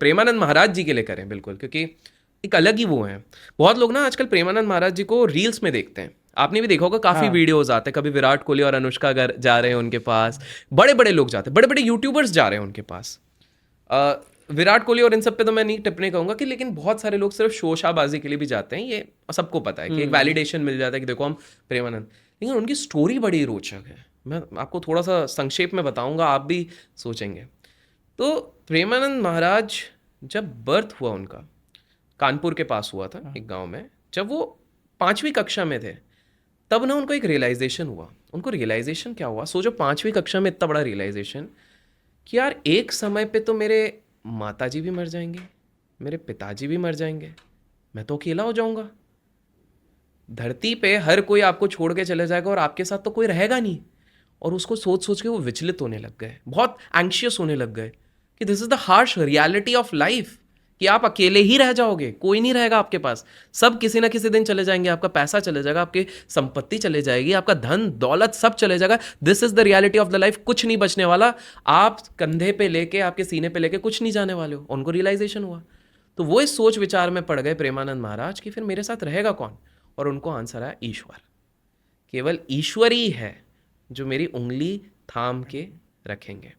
प्रेमानंद महाराज जी के लिए करें बिल्कुल, क्योंकि एक अलग ही वो है। बहुत लोग ना आजकल प्रेमानंद महाराज जी को रील्स में देखते हैं, आपने भी देखा होगा, काफी हाँ। वीडियोस आते हैं, कभी विराट कोहली और अनुष्का अगर जा रहे हैं उनके पास, बड़े बड़े लोग जाते हैं, बड़े बड़े यूट्यूबर्स जा रहे हैं उनके पास। विराट कोहली और इन सब पे तो मैं नहीं टिप्पणी कहूंगा कि, लेकिन बहुत सारे लोग सिर्फ शोशाबाजी के लिए भी जाते हैं, ये सबको पता है कि एक वैलिडेशन मिल जाता है कि देखो हम प्रेमानंद, लेकिन उनकी स्टोरी बड़ी रोचक है। मैं आपको थोड़ा सा संक्षेप में बताऊंगा, आप भी सोचेंगे। तो प्रेमानंद महाराज जब बर्थ हुआ उनका, कानपुर के पास हुआ था एक गांव में, जब वो 5वीं कक्षा में थे, तब ना उनको एक रियलाइजेशन हुआ। उनको रियलाइजेशन क्या हुआ, सोचो 5वीं कक्षा में इतना बड़ा रियलाइजेशन कि यार एक समय पे तो मेरे माताजी भी मर जाएंगे, मेरे पिताजी भी मर जाएंगे, मैं तो अकेला हो जाऊंगा। धरती पे हर कोई आपको छोड़ के चले जाएगा और आपके साथ तो कोई रहेगा नहीं। और उसको सोच सोच के वो विचलित होने लग गए, बहुत एंग्शियस होने लग गए कि this is the harsh reality of life, कि आप अकेले ही रह जाओगे, कोई नहीं रहेगा आपके पास, सब किसी ना किसी दिन चले जाएंगे, आपका पैसा चले जाएगा, आपकी संपत्ति चले जाएगी, आपका धन दौलत सब चले जाएगा। This is the reality of the life, कुछ नहीं बचने वाला, आप कंधे पे लेके, आपके सीने पे लेके कुछ नहीं जाने वाले हो। उनको रियलाइजेशन हुआ, तो वो इस सोच विचार में पड़ गए प्रेमानंद महाराज कि फिर मेरे साथ रहेगा कौन। और उनको आंसर आया ईश्वर, केवल ईश्वर ही है जो मेरी उंगली थाम के रखेंगे।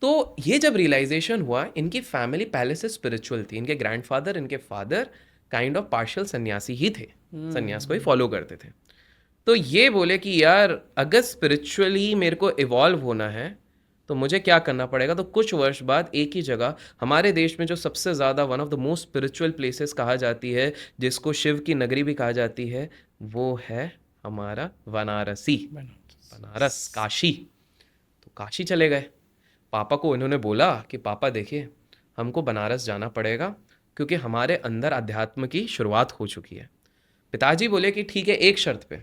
तो ये जब रियलाइजेशन हुआ, इनकी फैमिली पहले से स्पिरिचुअल थी, इनके ग्रैंडफादर, इनके फादर काइंड ऑफ पार्शियल सन्यासी ही थे, सन्यास को ही फॉलो करते थे। तो ये बोले कि यार अगर स्पिरिचुअली मेरे को इवॉल्व होना है तो मुझे क्या करना पड़ेगा। तो कुछ वर्ष बाद एक ही जगह हमारे देश में जो सबसे ज़्यादा one of the most spiritual places कहा जाती है, जिसको शिव की नगरी भी कहा जाती है, वो है हमारा बनारसी, बनारस, काशी। तो काशी चले गए। पापा को इन्होंने बोला कि पापा देखिए, हमको बनारस जाना पड़ेगा क्योंकि हमारे अंदर अध्यात्म की शुरुआत हो चुकी है। पिताजी बोले कि ठीक है, एक शर्त पे,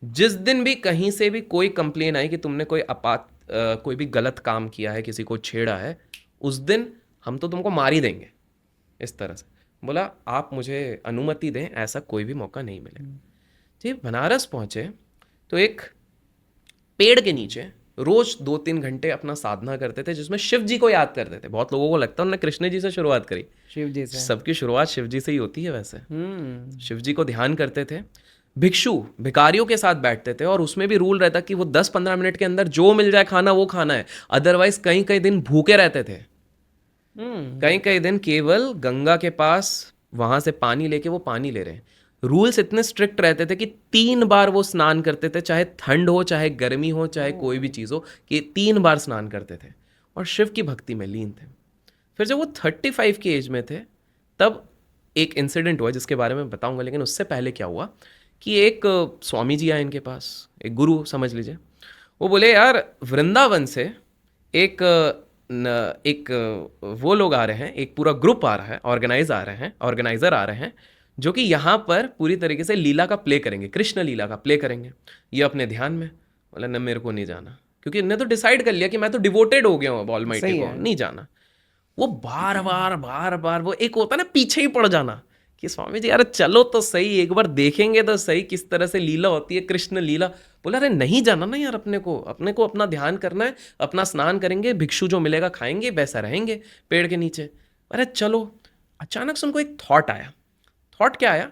जिस दिन भी कहीं से भी कोई कंप्लेन आई कि तुमने कोई भी गलत काम किया है, किसी को छेड़ा है, उस दिन हम तो तुमको मार ही देंगे। इस तरह से बोला, आप मुझे अनुमति दें, ऐसा कोई भी मौका नहीं मिलेगा। जी, बनारस पहुंचे तो एक पेड़ के नीचे रोज 2-3 घंटे अपना साधना करते थे, जिसमें शिव जी को याद करते थे। बहुत लोगों को लगता है उन्होंने कृष्ण जी से शुरुआत करी, शिव जी से सबकी शुरुआत शिव जी से ही होती है। वैसे शिव जी को ध्यान करते थे, भिक्षु भिखारियों के साथ बैठते थे, और उसमें भी रूल रहता कि वो 10-15 मिनट के अंदर जो मिल जाए खाना वो खाना है, अदरवाइज कई कई दिन भूखे रहते थे। कई कई दिन केवल गंगा के पास वहां से पानी लेके वो पानी ले रहे हैं। रूल्स इतने स्ट्रिक्ट रहते थे कि 3 बार वो स्नान करते थे, चाहे ठंड हो, चाहे गर्मी हो, चाहे कोई भी चीज़ हो, कि 3 बार स्नान करते थे और शिव की भक्ति में लीन थे। फिर जब वो 35 की एज में थे, तब एक इंसिडेंट हुआ जिसके बारे में बताऊंगा, लेकिन उससे पहले क्या हुआ कि एक स्वामी जी आए इनके पास, एक गुरु समझ लीजिए। वो बोले यार वृंदावन से एक वो लोग आ रहे हैं, एक पूरा ग्रुप आ रहा है, ऑर्गेनाइजर आ रहे हैं, जो कि यहाँ पर पूरी तरीके से लीला का प्ले करेंगे, कृष्ण लीला का प्ले करेंगे, ये अपने ध्यान में। बोला न, मेरे को नहीं जाना, क्योंकि इन्हें तो डिसाइड कर लिया कि मैं तो डिवोटेड हो गया हूँ अब ऑलमाइटी को, नहीं जाना। वो बार बार वो एक होता है ना पीछे ही पड़ जाना, कि स्वामी जी यार चलो तो सही, एक बार देखेंगे तो सही किस तरह से लीला होती है, कृष्ण लीला। बोला अरे नहीं जाना ना यार, अपने को अपना ध्यान करना है, अपना स्नान करेंगे, भिक्षु जो मिलेगा खाएंगे, वैसा रहेंगे पेड़ के नीचे। अरे चलो। अचानक से उनको एक थॉट आया। थॉट क्या आया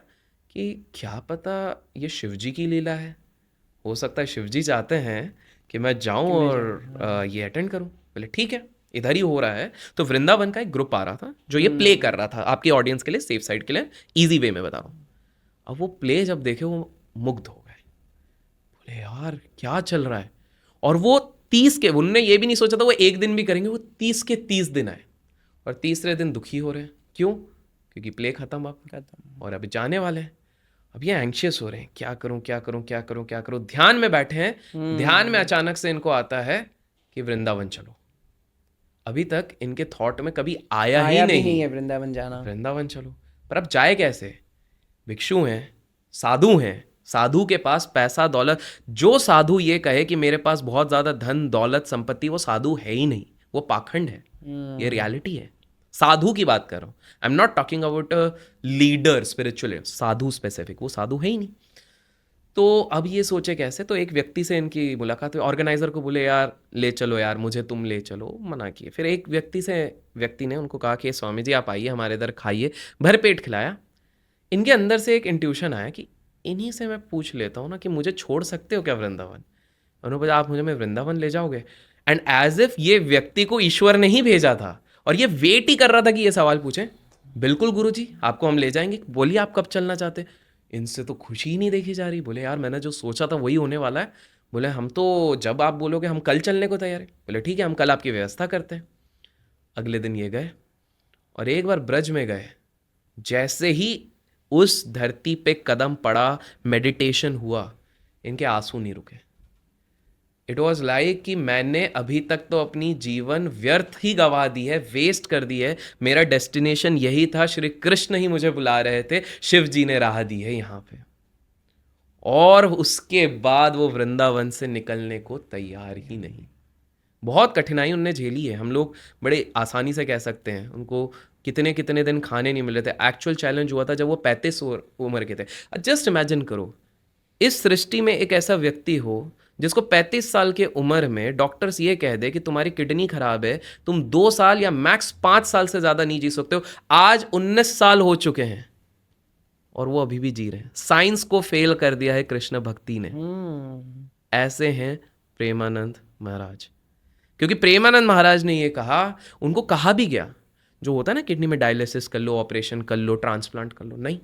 कि क्या पता ये शिव जी की लीला है, हो सकता है शिव जी चाहते हैं कि मैं जाऊं और ये अटेंड करूं। बोले ठीक है, इधर ही हो रहा है। तो वृंदावन का एक ग्रुप आ रहा था जो ये प्ले कर रहा था, आपकी ऑडियंस के लिए, सेफ साइड के लिए, इजी वे में बता रहा हूँ। अब वो प्ले जब देखे वो मुग्ध हो गए, बोले यार क्या चल रहा है। और वो 30 के, उनने ये भी नहीं सोचा था वो एक दिन भी करेंगे, वो 30 के 30 दिन आए, और तीसरे दिन दुखी हो रहे हैं। क्यों? क्योंकि प्ले खत्म अब, और अभी जाने वाले हैं। अब ये एंग्शियस हो रहे हैं, क्या करूं क्या करूं क्या करूं क्या करूं। ध्यान में बैठे हैं, ध्यान में अचानक से इनको आता है कि वृंदावन चलो। अभी तक इनके थॉट में कभी आया ही नहीं है वृंदावन जाना, वृंदावन चलो। पर अब जाए कैसे? भिक्षु हैं, साधु हैं, साधु के पास पैसा दौलत, जो साधु ये कहे कि मेरे पास बहुत ज्यादा धन दौलत संपत्ति, वो साधु है ही नहीं, वो पाखंड है। ये रियलिटी है, साधु की बात कर रहा हूं। I am not talking about leader spiritual, Sadhu specific, वो साधु है ही नहीं। तो अब ये सोचे कैसे, तो एक व्यक्ति से इनकी मुलाकात हुई, ऑर्गेनाइजर को बोले यार ले चलो यार, मुझे तुम ले चलो, मना किए। फिर एक व्यक्ति ने उनको कहा कि स्वामी जी आप आइए हमारे इधर, खाइए, भर पेट खिलाया। इनके अंदर से एक इंट्यूशन आया कि इन्हीं से मैं पूछ लेता हूँ ना कि मुझे छोड़ सकते हो क्या वृंदावन। उन्होंने बोला आप मुझे मैं वृंदावन ले जाओगे। एंड एज इफ ये व्यक्ति को ईश्वर ने ही भेजा था और ये वेट ही कर रहा था कि ये सवाल पूछे। बिल्कुल गुरुजी आपको हम ले जाएंगे, बोलिए आप कब चलना चाहते। इनसे तो खुशी ही नहीं देखी जा रही। बोले यार मैंने जो सोचा था वही होने वाला है। बोले हम तो जब आप बोलोगे हम कल चलने को तैयार है। बोले ठीक है हम कल आपकी व्यवस्था करते हैं। अगले दिन ये गए और एक बार ब्रज में गए, जैसे ही उस धरती पे कदम पड़ा, मेडिटेशन हुआ, इनके आंसू नहीं रुके। इट वॉज लाइक कि मैंने अभी तक तो अपनी जीवन व्यर्थ ही गवा दी है, वेस्ट कर दी है। मेरा डेस्टिनेशन यही था, श्री कृष्ण ही मुझे बुला रहे थे, शिव जी ने राह दी है यहाँ पे। और उसके बाद वो वृंदावन से निकलने को तैयार ही नहीं। बहुत कठिनाई उनने झेली है। हम लोग बड़े आसानी से कह सकते हैं उनको कितने कितने दिन खाने नहीं मिले थे। एक्चुअल चैलेंज हुआ था जब वो 35 उम्र के थे। जस्ट इमेजिन करो इस सृष्टि में एक ऐसा व्यक्ति हो जिसको 35 साल के उम्र में डॉक्टर्स ये कह दे कि तुम्हारी किडनी खराब है, तुम 2 साल या मैक्स 5 साल से ज्यादा नहीं जी सकते हो। आज 19 साल हो चुके हैं और वो अभी भी जी रहे हैं। साइंस को फेल कर दिया है कृष्ण भक्ति ने। ऐसे हैं प्रेमानंद महाराज। क्योंकि प्रेमानंद महाराज ने ये कहा, उनको कहा भी गया जो होता है ना किडनी में डायलिसिस कर लो, ऑपरेशन कर लो, ट्रांसप्लांट कर लो, नहीं।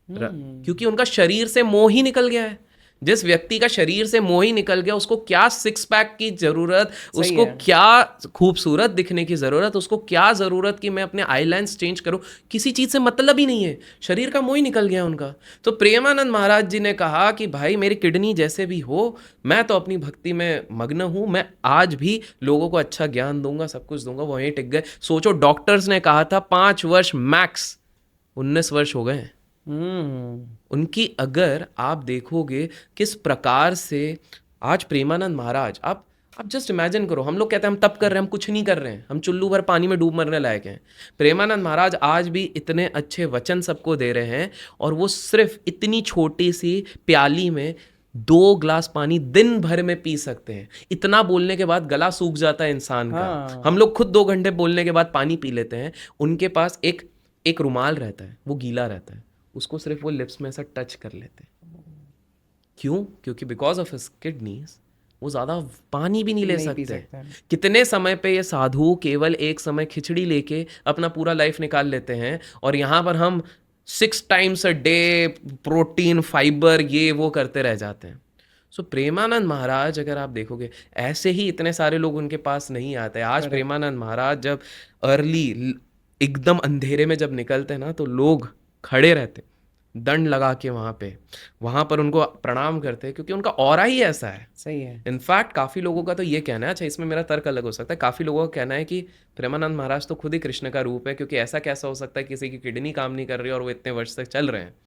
क्योंकि उनका शरीर से मोह ही निकल गया है। जिस व्यक्ति का शरीर से मोह ही निकल गया, उसको क्या सिक्स पैक की जरूरत, उसको क्या खूबसूरत दिखने की जरूरत, उसको क्या जरूरत कि मैं अपने आईलाइंस चेंज करूं, किसी चीज से मतलब ही नहीं है। शरीर का मोह ही निकल गया उनका। तो प्रेमानंद महाराज जी ने कहा कि भाई मेरी किडनी जैसे भी हो, मैं तो अपनी भक्ति में मग्न हूं, मैं आज भी लोगों को अच्छा ज्ञान दूंगा, सब कुछ दूंगा। वहीं टिक गए। सोचो डॉक्टर्स ने कहा था 5 वर्ष मैक्स, 19 वर्ष हो गए। उनकी अगर आप देखोगे किस प्रकार से आज प्रेमानंद महाराज, आप जस्ट इमेजिन करो, हम लोग कहते हैं हम तप कर रहे हैं, हम कुछ नहीं कर रहे हैं, हम चुल्लू भर पानी में डूब मरने लायक हैं। प्रेमानंद महाराज आज भी इतने अच्छे वचन सबको दे रहे हैं और वो सिर्फ इतनी छोटी सी प्याली में 2 ग्लास पानी दिन भर में पी सकते हैं। इतना बोलने के बाद गला सूख जाता है इंसान का। हम लोग खुद 2 घंटे बोलने के बाद पानी पी लेते हैं। उनके पास एक रुमाल रहता है, वो गीला रहता है, उसको सिर्फ वो लिप्स में ऐसा टच कर लेते हैं। क्यों? क्योंकि बिकॉज ऑफ हिज किडनीज वो ज्यादा पानी भी नहीं ले सकते। कितने समय पे ये साधु केवल एक समय खिचड़ी लेके अपना पूरा लाइफ निकाल लेते हैं और यहाँ पर हम 6 times a day protein, fibre, ये वो करते रह जाते हैं। सो प्रेमानंद महाराज अगर आप देखोगे, ऐसे ही इतने सारे लोग उनके पास नहीं आते। आज प्रेमानंद महाराज जब अर्ली एकदम अंधेरे में जब निकलते हैं ना, तो लोग खड़े रहते दंड लगा के वहां पर उनको प्रणाम करते हैं, क्योंकि उनका ऑरा ही ऐसा है। सही है। इनफैक्ट काफी लोगों का तो ये कहना है, अच्छा इसमें मेरा तर्क अलग हो सकता है, काफी लोगों का कहना है कि प्रेमानंद महाराज तो खुद ही कृष्ण का रूप है, क्योंकि ऐसा कैसा हो सकता है किसी की किडनी काम नहीं कर रही और वो इतने वर्ष तक चल रहे हैं।